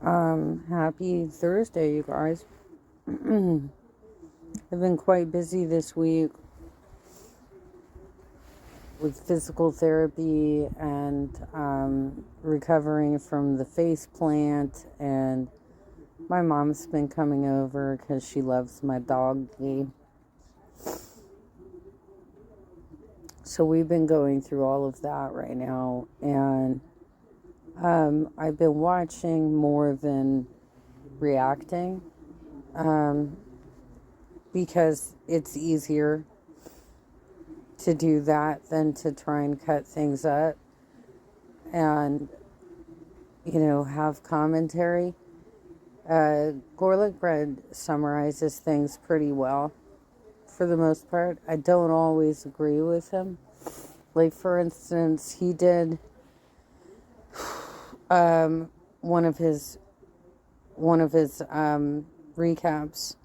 Happy Thursday, you guys. I've been quite busy this week with physical therapy and recovering from the face plant. And my mom's been coming over because she loves my doggy. So we've been going through all of that right now. And I've been watching more than reacting because it's easier to do that than to try and cut things up and, have commentary. Garlic bread summarizes things pretty well for the most part. I don't always agree with him. Like, for instance, he did one of his recaps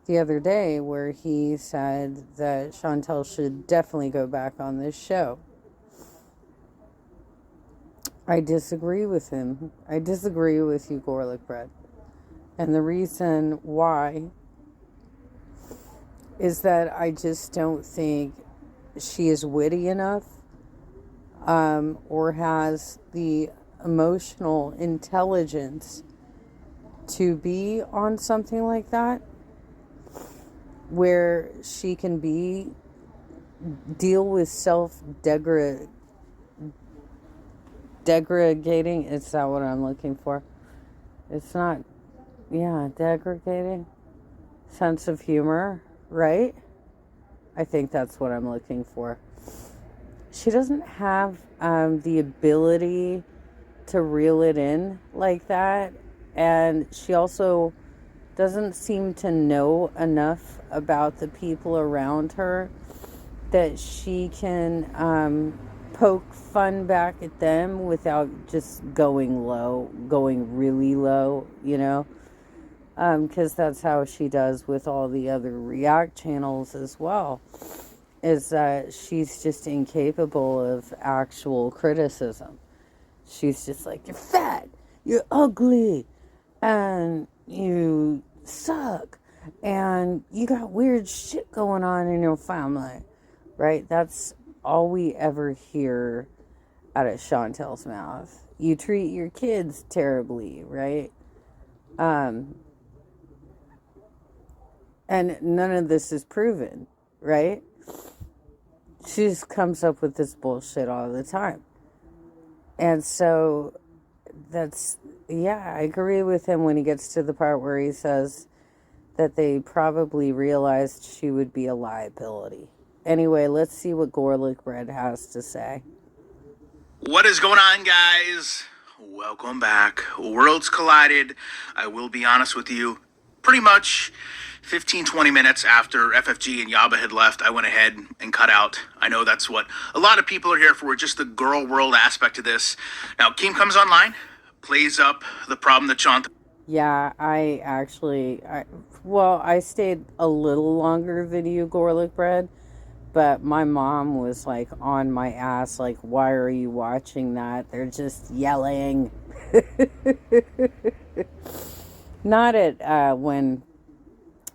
the other day where he said that Chantal should definitely go back on this show. I disagree with him. I disagree with you, Garlic Bread. And the reason why is that I just don't think she is witty enough or has the emotional intelligence to be on something like that, where she can deal with degrading. Is that what I'm looking for? It's not, degrading sense of humor, right? I think that's what I'm looking for. She doesn't have the ability to reel it in like that, and she also doesn't seem to know enough about the people around her that she can poke fun back at them without just going really low, because that's how she does with all the other React channels as well, is that she's just incapable of actual criticism. She's just like, you're fat, you're ugly, and you suck, and you got weird shit going on in your family, right? That's all we ever hear out of Chantal's mouth. You treat your kids terribly, right? And none of this is proven, right? She just comes up with this bullshit all the time. And so I agree with him when he gets to the part where he says that they probably realized she would be a liability. Anyway, let's see what Garlic Bread has to say. What is going on, guys? Welcome back. Worlds collided. I will be honest with you. Pretty much 15-20 minutes after FFG and Yaba had left, I went ahead and cut out. I know that's what a lot of people are here for, just the girl world aspect of this. Now, Keem comes online, plays up the problem that Chantal... Yeah, I stayed a little longer than you, Garlic Bread, but my mom was like on my ass, like, why are you watching that? They're just yelling. Not at when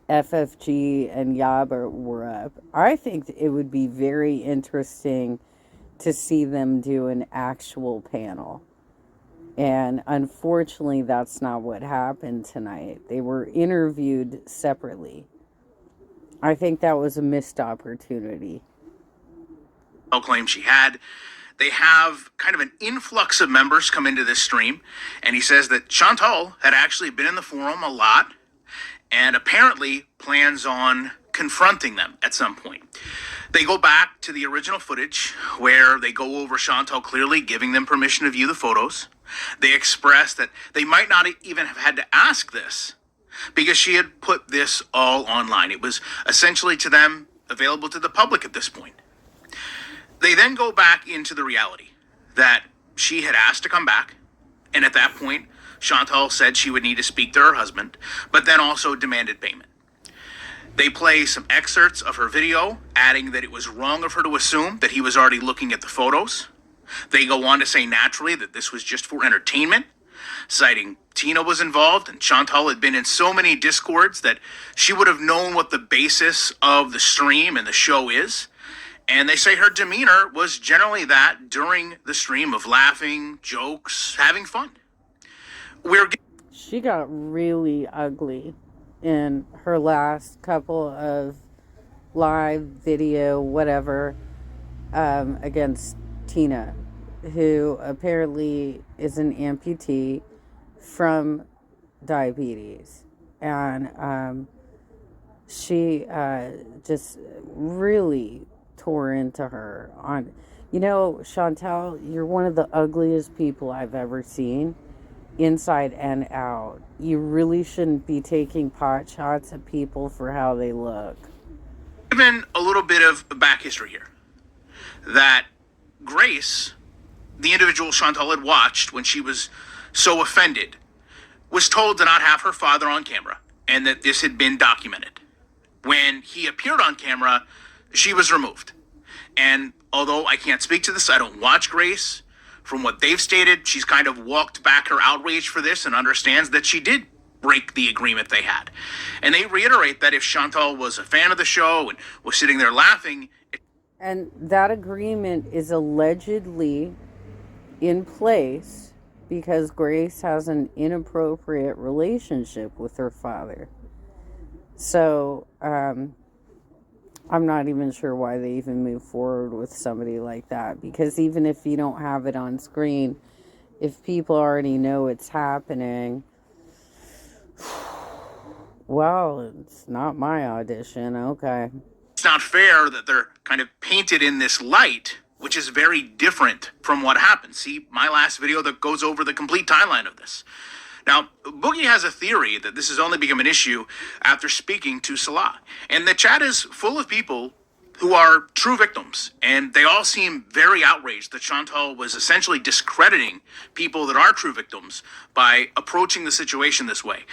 FFG and Yaba were up. I think it would be very interesting to see them do an actual panel. And unfortunately, that's not what happened tonight. They were interviewed separately. I think that was a missed opportunity. Claimed she had. They have kind of an influx of members come into this stream, and he says that Chantal had actually been in the forum a lot and apparently plans on confronting them at some point. They go back to the original footage where they go over Chantal clearly giving them permission to view the photos. They express that they might not even have had to ask this because she had put this all online. It was essentially to them available to the public at this point. They then go back into the reality that she had asked to come back, and at that point, Chantal said she would need to speak to her husband, but then also demanded payment. They play some excerpts of her video, adding that it was wrong of her to assume that he was already looking at the photos. They go on to say naturally that this was just for entertainment, citing Tina was involved and Chantal had been in so many discords that she would have known what the basis of the stream and the show is. And they say her demeanor was generally that during the stream of laughing, jokes, having fun. She got really ugly in her last couple of live video, whatever, against Tina, who apparently is an amputee from diabetes. And she just really tore into her on, Chantal, you're one of the ugliest people I've ever seen, inside and out. You really shouldn't be taking pot shots at people for how they look. Given a little bit of back history here, that Grace, the individual Chantal had watched when she was so offended, was told to not have her father on camera and that this had been documented. When he appeared on camera, she was removed. And although I can't speak to this, I don't watch Grace. From what they've stated, she's kind of walked back her outrage for this and understands that she did break the agreement they had. And they reiterate that if Chantal was a fan of the show and was sitting there laughing... And that agreement is allegedly in place because Grace has an inappropriate relationship with her father. So, I'm not even sure why they even move forward with somebody like that. Because even if you don't have it on screen, if people already know it's happening, well, it's not my audition, okay. It's not fair that they're kind of painted in this light, which is very different from what happened. See my last video that goes over the complete timeline of this. Now, Boogie has a theory that this has only become an issue after speaking to Salah. And the chat is full of people who are true victims. And they all seem very outraged that Chantal was essentially discrediting people that are true victims by approaching the situation this way.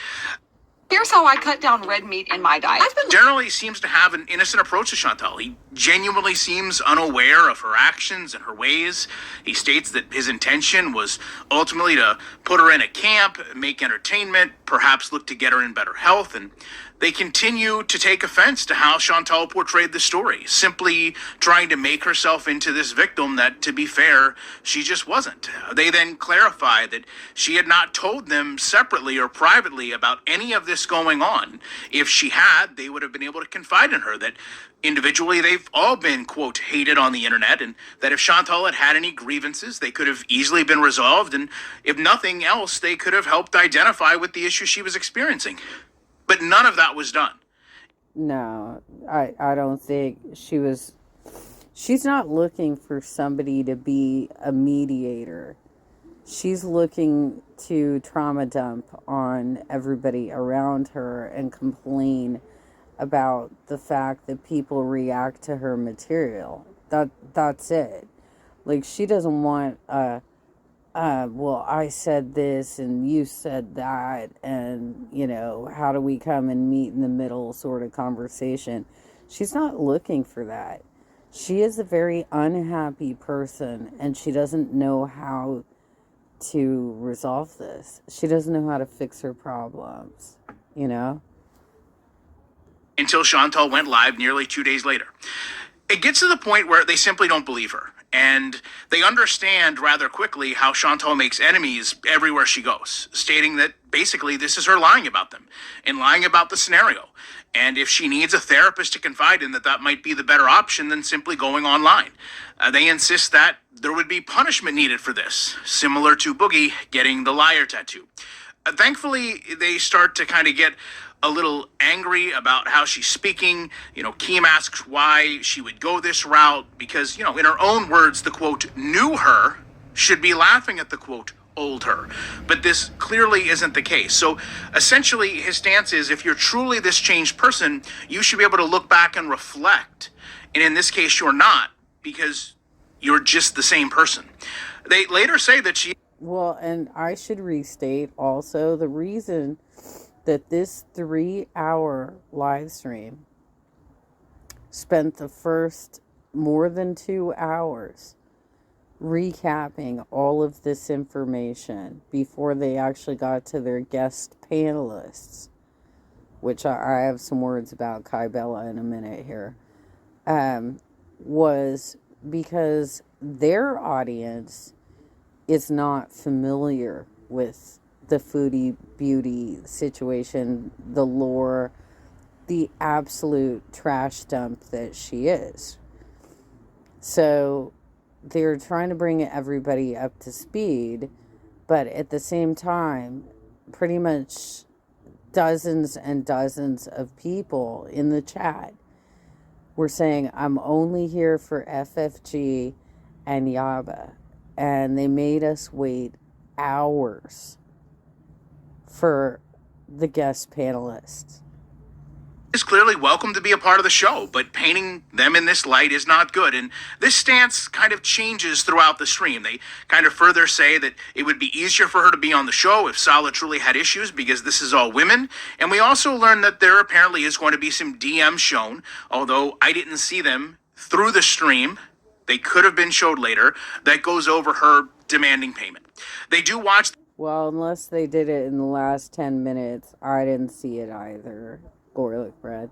Here's how I cut down red meat in my diet. Generally seems to have an innocent approach to Chantal. He genuinely seems unaware of her actions and her ways. He states that his intention was ultimately to put her in a camp, make entertainment, perhaps look to get her in better health, and they continue to take offense to how Chantal portrayed the story, simply trying to make herself into this victim that, to be fair, she just wasn't. They then clarify that she had not told them separately or privately about any of this going on. If she had, they would have been able to confide in her that individually they've all been, quote, hated on the internet, and that if Chantal had had any grievances, they could have easily been resolved, and if nothing else, they could have helped identify what the issue she was experiencing. But none of that was done. No, I don't think she's not looking for somebody to be a mediator. She's looking to trauma dump on everybody around her and complain about the fact that people react to her material. That's it. Like, she doesn't want well, I said this and you said that, and, how do we come and meet in the middle sort of conversation. She's not looking for that. She is a very unhappy person, and she doesn't know how to resolve this. She doesn't know how to fix her problems, Until Chantal went live nearly 2 days later. It gets to the point where they simply don't believe her. And they understand rather quickly how Chantal makes enemies everywhere she goes, stating that basically this is her lying about them and lying about the scenario. And if she needs a therapist to confide in, that might be the better option than simply going online. They insist that there would be punishment needed for this, similar to Boogie getting the liar tattoo. Thankfully, they start to kind of get a little angry about how she's speaking. Keem asks why she would go this route because, in her own words, the quote, new her should be laughing at the quote, old her. But this clearly isn't the case. So essentially his stance is if you're truly this changed person, you should be able to look back and reflect. And in this case, you're not, because you're just the same person. They later say that she... Well, and I should restate also the reason that this 3-hour live stream spent the first more than 2 hours recapping all of this information before they actually got to their guest panelists, which I have some words about Kai Bella in a minute here, was because their audience is not familiar with the Foodie Beauty situation, the lore, the absolute trash dump that she is. So they're trying to bring everybody up to speed, but at the same time, pretty much dozens and dozens of people in the chat were saying, I'm only here for FFG and Yaba. And they made us wait hours for the guest panelists. Is clearly welcome to be a part of the show, but painting them in this light is not good. And this stance kind of changes throughout the stream. They kind of further say that it would be easier for her to be on the show if Sala truly had issues because this is all women. And we also learned that there apparently is going to be some DMs shown, although I didn't see them through the stream. They could have been showed later. That goes over her demanding payment. They do watch. Well, unless they did it in the last 10 minutes, I didn't see it either. Garlic bread.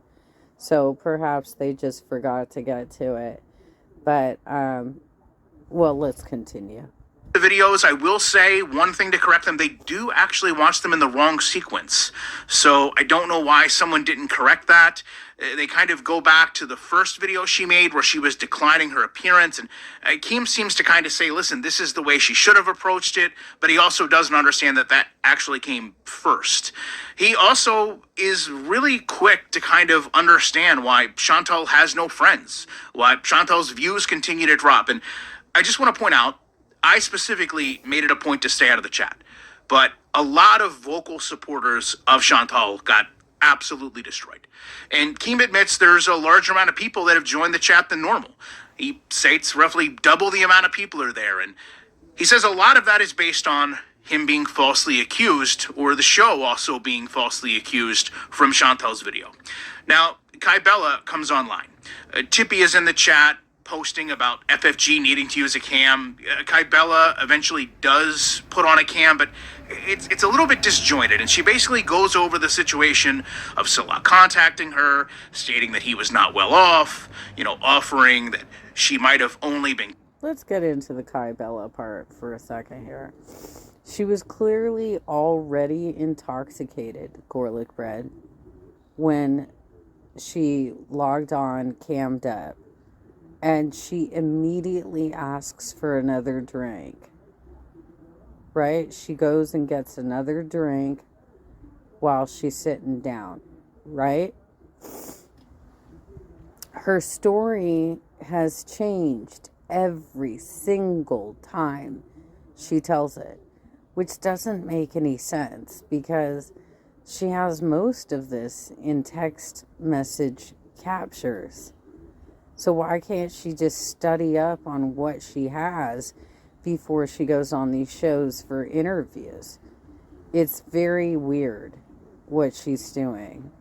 So perhaps they just forgot to get to it. But, well, let's continue. The videos, I will say one thing to correct them, they do actually watch them in the wrong sequence. So I don't know why someone didn't correct that. They kind of go back to the first video she made where she was declining her appearance. And Keem seems to kind of say, listen, this is the way she should have approached it. But he also doesn't understand that that actually came first. He also is really quick to kind of understand why Chantal has no friends, why Chantal's views continue to drop. And I just want to point out, I specifically made it a point to stay out of the chat. But a lot of vocal supporters of Chantal got absolutely destroyed. And Keem admits there's a larger amount of people that have joined the chat than normal. He states roughly double the amount of people are there. And he says a lot of that is based on him being falsely accused, or the show also being falsely accused from Chantal's video. Now, Kai Bella comes online. Tippy is in the chat posting about FFG needing to use a cam. Kai Bella eventually does put on a cam, but it's a little bit disjointed, and she basically goes over the situation of Salah contacting her, stating that he was not well off, offering that she might have only been... Let's get into the Kai Bella part for a second here. She was clearly already intoxicated, garlic bread, when she logged on cammed up. And she immediately asks for another drink, right? She goes and gets another drink while she's sitting down, right? Her story has changed every single time she tells it, which doesn't make any sense because she has most of this in text message captures. So why can't she just study up on what she has before she goes on these shows for interviews? It's very weird what she's doing.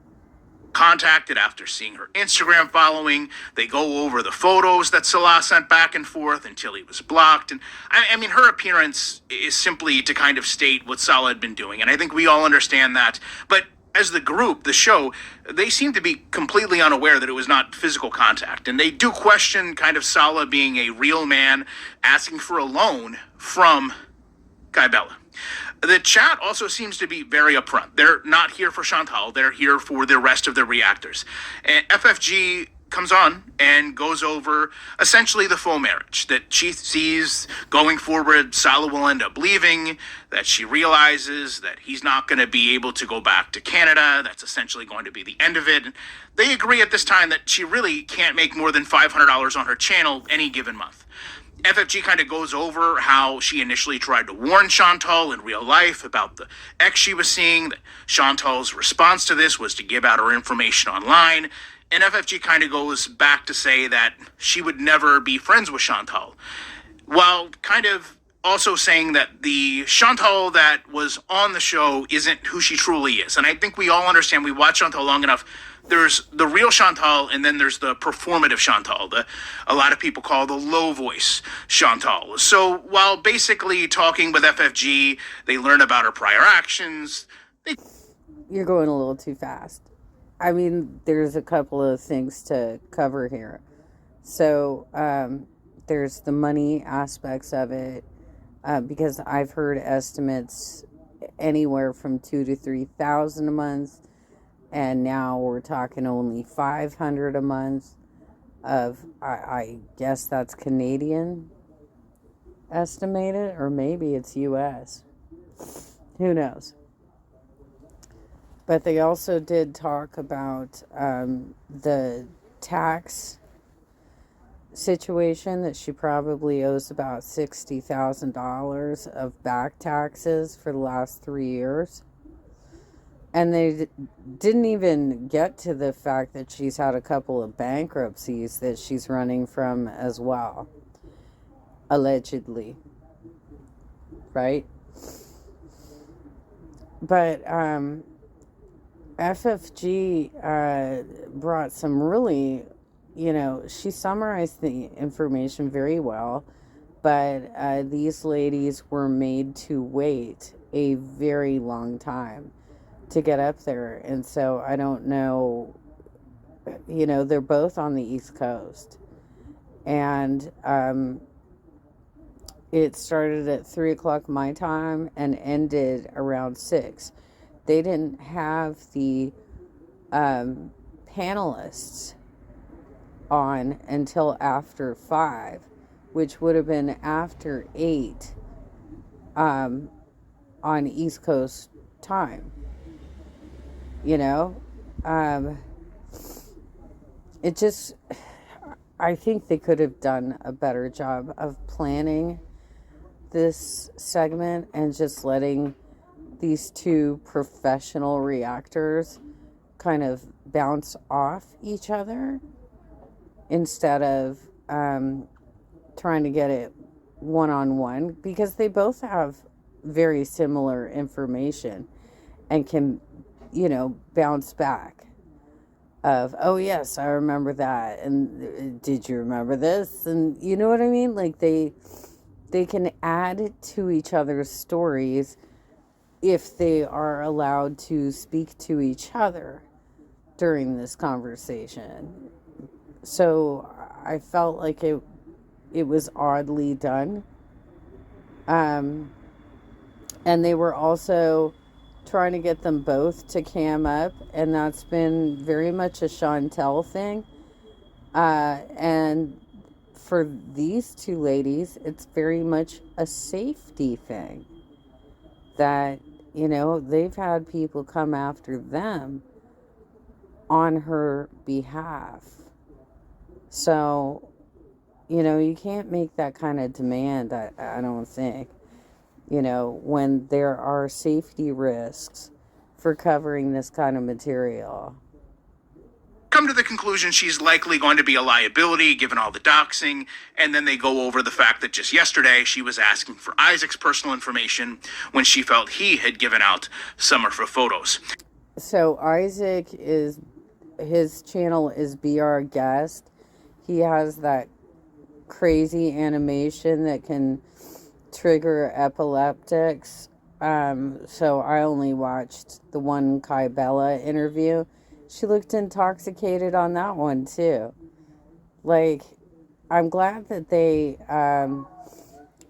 Contacted after seeing her Instagram following. They go over the photos that Salah sent back and forth until he was blocked. And I mean, her appearance is simply to kind of state what Salah had been doing. And I think we all understand that. But as the group, the show, they seem to be completely unaware that it was not physical contact. And they do question kind of Salah being a real man asking for a loan from Kai Bella. The chat also seems to be very upfront. They're not here for Chantal. They're here for the rest of the reactors. And FFG comes on and goes over essentially the faux marriage that she sees going forward. Salah will end up leaving, that she realizes that he's not going to be able to go back to Canada. That's essentially going to be the end of it. They agree at this time that she really can't make more than $500 on her channel any given month. FFG kind of goes over how she initially tried to warn Chantal in real life about the ex she was seeing, that Chantal's response to this was to give out her information online. And FFG kind of goes back to say that she would never be friends with Chantal, while kind of also saying that the Chantal that was on the show isn't who she truly is. And I think we all understand, we watch Chantal long enough. There's the real Chantal, and then there's the performative Chantal, a lot of people call the low voice Chantal. So while basically talking with FFG, they learn about her prior actions. You're going a little too fast. I mean, there's a couple of things to cover here. So there's the money aspects of it, because I've heard estimates anywhere from $2,000 to $3,000 a month. And now we're talking only $500 a month of, I guess that's Canadian estimated, or maybe it's US. Who knows? But they also did talk about the tax situation, that she probably owes about $60,000 of back taxes for the last 3 years. And they didn't even get to the fact that she's had a couple of bankruptcies that she's running from as well. Allegedly. Right? But FFG brought some really, she summarized the information very well. But these ladies were made to wait a very long time to get up there. And so I don't know, they're both on the East Coast. And it started at 3 o'clock my time and ended around 6. They didn't have the panelists on until after 5, which would have been after 8 on East Coast time. It just, I think they could have done a better job of planning this segment and just letting these two professional reactors kind of bounce off each other instead of trying to get it one-on-one, because they both have very similar information and can bounce back of, oh yes, I remember that, and did you remember this, and you know what I mean? Like they can add to each other's stories if they are allowed to speak to each other during this conversation. So I felt like it was oddly done. And they were also trying to get them both to cam up, and that's been very much a Chantal thing. And for these two ladies, it's very much a safety thing. That, they've had people come after them on her behalf. So, you can't make that kind of demand, I don't think, when there are safety risks for covering this kind of material. Come to the conclusion she's likely going to be a liability given all the doxing, and then they go over the fact that just yesterday she was asking for Isaac's personal information when she felt he had given out some of her photos. So Isaac his channel is BR Guest. He has that crazy animation that can trigger epileptics. So I only watched the one Kai Bella interview. She looked intoxicated on that one too. Like, I'm glad that they on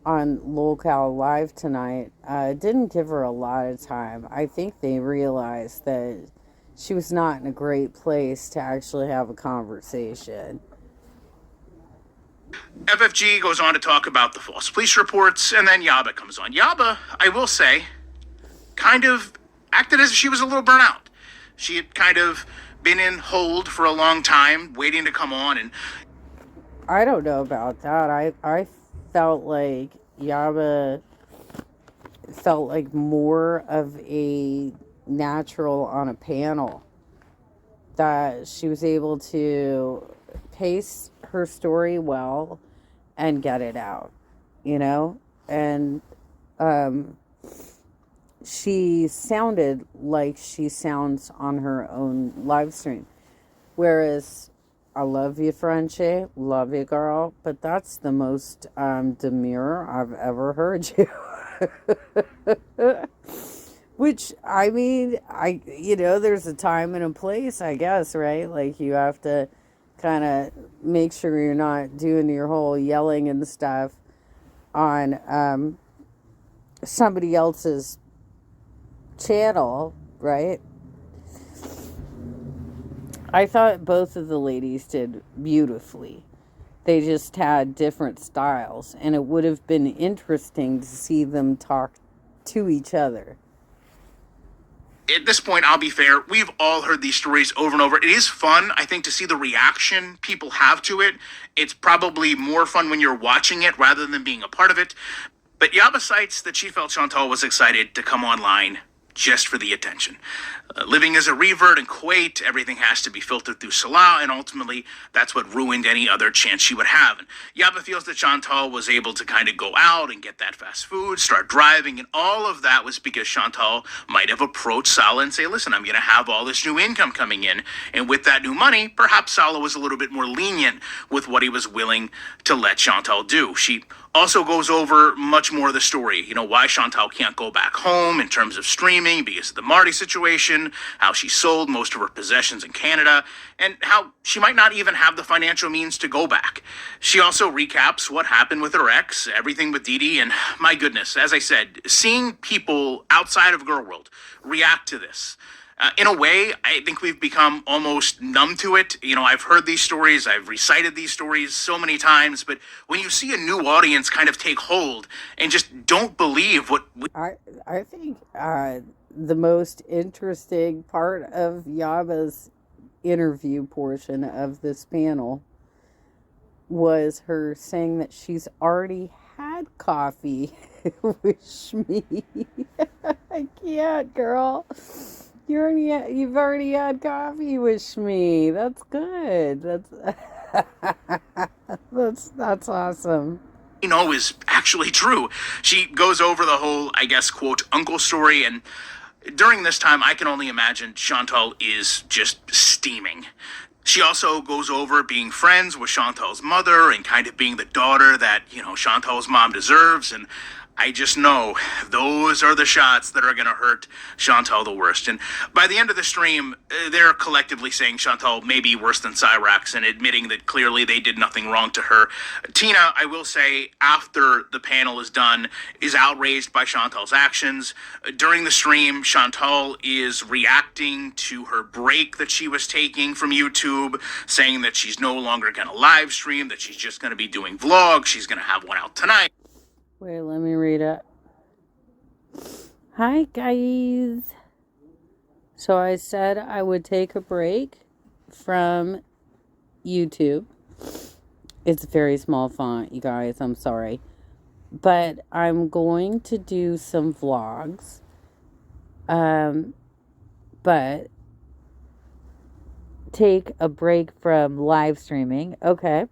LOLCow Live tonight didn't give her a lot of time. I think they realized that she was not in a great place to actually have a conversation. FFG goes on to talk about the false police reports, and then Yaba comes on. Yaba, I will say, kind of acted as if she was a little burnt out. She had kind of been in hold for a long time, waiting to come on, and I don't know about that. I felt like Yaba felt like more of a natural on a panel. That she was able to pace her story well and get it out, and she sounded like she sounds on her own live stream. Whereas, I love you, Frenchie, love you, girl, but that's the most demure I've ever heard you. Which, I mean, there's a time and a place, I guess, right? Like, you have to kind of make sure you're not doing your whole yelling and stuff on somebody else's channel, right? I thought both of the ladies did beautifully. They just had different styles, and it would have been interesting to see them talk to each other. At this point, I'll be fair, we've all heard these stories over and over. It is fun, I think, to see the reaction people have to it. It's probably more fun when you're watching it rather than being a part of it. But Yaba cites that she felt Chantal was excited to come online just for the attention. Living as a revert in Kuwait, everything has to be filtered through Salah, and ultimately, that's what ruined any other chance she would have. And Yaba feels that Chantal was able to kind of go out and get that fast food, start driving, and all of that was because Chantal might have approached Salah and say, listen, I'm going to have all this new income coming in, and with that new money, perhaps Salah was a little bit more lenient with what he was willing to let Chantal do. She also goes over much more of the story, why Chantal can't go back home in terms of streaming because of the Marty situation, how she sold most of her possessions in Canada, and how she might not even have the financial means to go back. She also recaps what happened with her ex, everything with Dee Dee, and my goodness, as I said, seeing people outside of Girl World react to this, in a way, I think we've become almost numb to it. I've heard these stories, I've recited these stories so many times, but when you see a new audience kind of take hold and just don't believe what... I think the most interesting part of Yaba's interview portion of this panel was her saying that she's already had coffee with Shmi. I can't, girl. You've already had coffee with Shmi. That's good. That's awesome. Is actually true. She goes over the whole, I guess, quote, uncle story, and during this time, I can only imagine Chantal is just steaming. She also goes over being friends with Chantal's mother and kind of being the daughter that, Chantal's mom deserves, and I just know those are the shots that are going to hurt Chantal the worst. And by the end of the stream, they're collectively saying Chantal may be worse than Cyrax and admitting that clearly they did nothing wrong to her. Tina, I will say, after the panel is done, is outraged by Chantal's actions. During the stream, Chantal is reacting to her break that she was taking from YouTube, saying that she's no longer going to live stream, that she's just going to be doing vlogs, she's going to have one out tonight. Wait, let me read it. Hi, guys. So I said I would take a break from YouTube. It's very small font, you guys. I'm sorry. But I'm going to do some vlogs. But take a break from live streaming. Okay.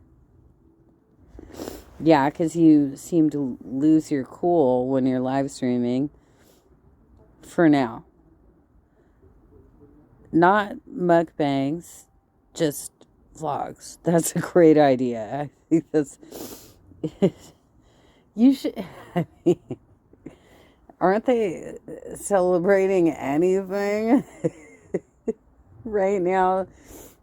Yeah, because you seem to lose your cool when you're live streaming. For now. Not mukbangs, just vlogs. That's a great idea. I think that's... You should... I mean, aren't they celebrating anything right now?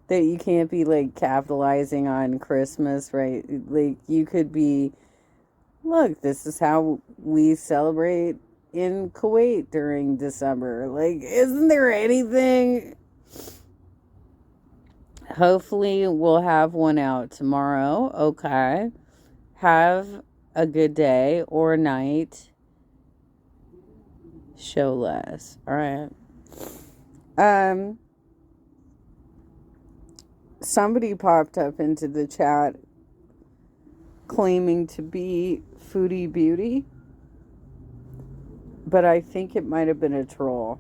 That you can't be capitalizing on Christmas, right? You could be, look, this is how we celebrate in Kuwait during December. Isn't there anything? Hopefully we'll have one out tomorrow. Okay. Have a good day or night. Show less. All right. Somebody popped up into the chat claiming to be Foodie Beauty, but I think it might have been a troll.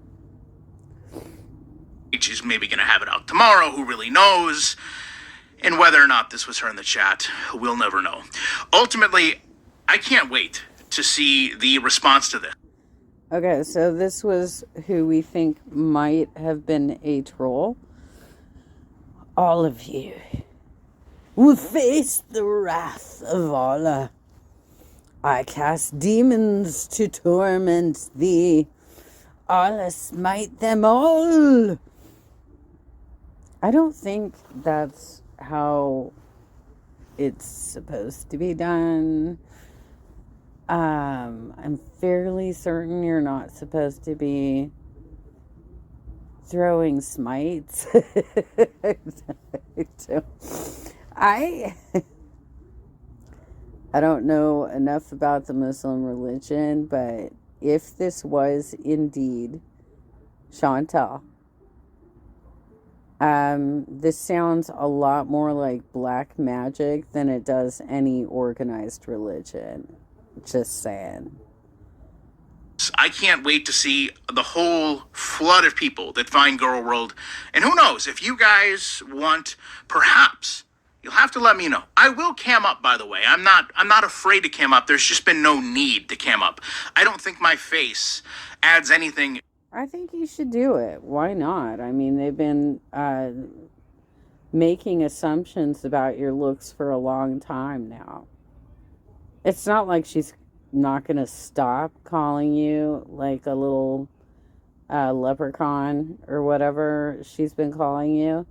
She's maybe going to have it out tomorrow, who really knows? And whether or not this was her in the chat, we'll never know. Ultimately, I can't wait to see the response to this. Okay, so this was who we think might have been a troll. All of you will face the wrath of Allah. I cast demons to torment thee. Allah smite them all. I don't think that's how it's supposed to be done. I'm fairly certain you're not supposed to be throwing smites. I don't know enough about the Muslim religion, but if this was indeed Chantal, this sounds a lot more like black magic than it does any organized religion. Just saying. I can't wait to see the whole flood of people that find Girl World. And who knows, if you guys want, perhaps, you'll have to let me know. I will cam up, by the way. I'm not afraid to cam up. There's just been no need to cam up. I don't think my face adds anything. I think you should do it. Why not? I mean, they've been making assumptions about your looks for a long time now. It's not like she's not going to stop calling you like a little leprechaun or whatever she's been calling you.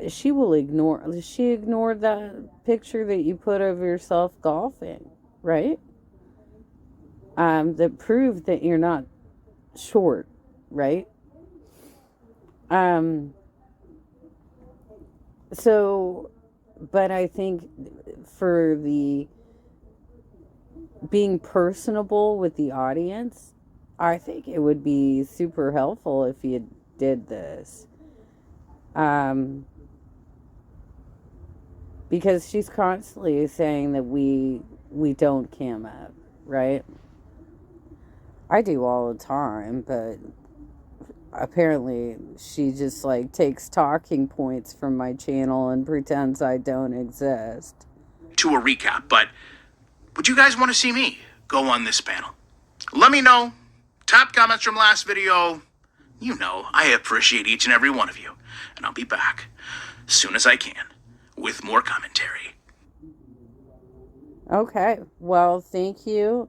She will ignore. She ignored that picture that you put of yourself golfing, right? That proved that you're not short, right? So, but I think for the being personable with the audience, I think it would be super helpful if you did this. Because she's constantly saying that we don't cam up, right? I do all the time, but apparently she just like takes talking points from my channel and pretends I don't exist. To a recap, but would you guys want to see me go on this panel? Let me know. Top comments from last video. You know, I appreciate each and every one of you. And I'll be back as soon as I can with more commentary. Okay. Well, thank you.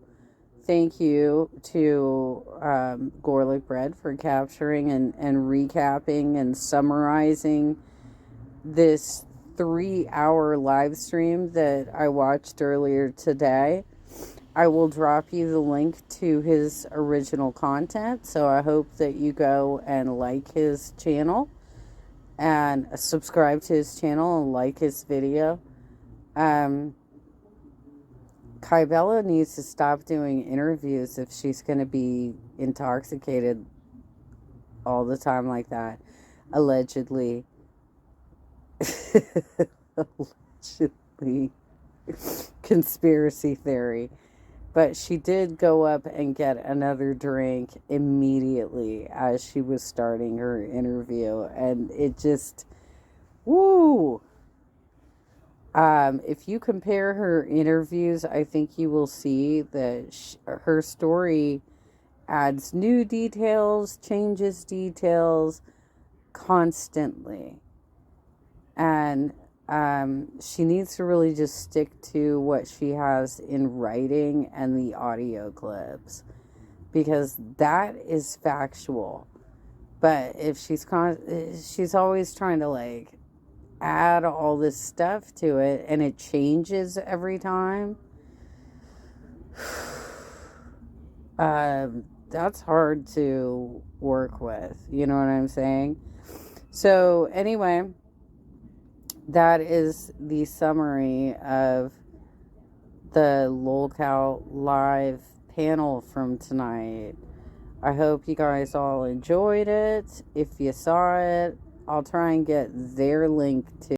Thank you to Garlic Bread for capturing and recapping and summarizing this 3-hour live stream that I watched earlier today. I will drop you the link to his original content, so I hope that you go and like his channel and subscribe to his channel and like his video. Kybella needs to stop doing interviews if she's going to be intoxicated all the time like that. Allegedly. Allegedly. Conspiracy theory. But she did go up and get another drink immediately as she was starting her interview. And it just... Woo! If you compare her interviews, I think you will see that her story adds new details, changes details constantly. And she needs to really just stick to what she has in writing and the audio clips, because that is factual. But if she's always trying to like add all this stuff to it and it changes every time, that's hard to work with, you know what I'm saying? So anyway, that is the summary of the LOLCow live panel from tonight. I hope you guys all enjoyed it. If you saw it, I'll try and get their link to